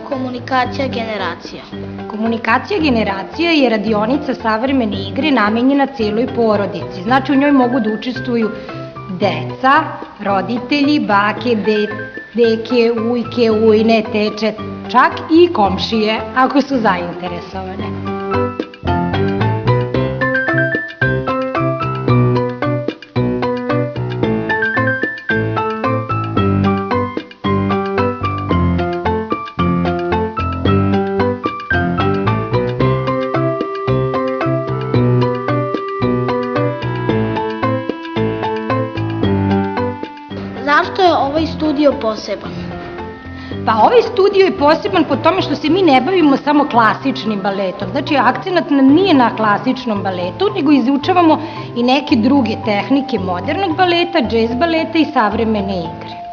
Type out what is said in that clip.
komunikacija generacija? Komunikacija generacija je radionica savremene igre namenjena celoj porodici. Znači u njoj mogu da učestvuju deca, roditelji, bake, deke, ujke, ujne, teče, čak i komšije, ako su zainteresovane. Zašto je ovaj studio poseban? Pa ovaj studio je poseban po tome što se mi ne bavimo samo klasičnim baletom. Znači, akcenat nam nije na klasičnom baletu, nego izučavamo i neke druge tehnike modernog baleta, džez baleta i savremene igre.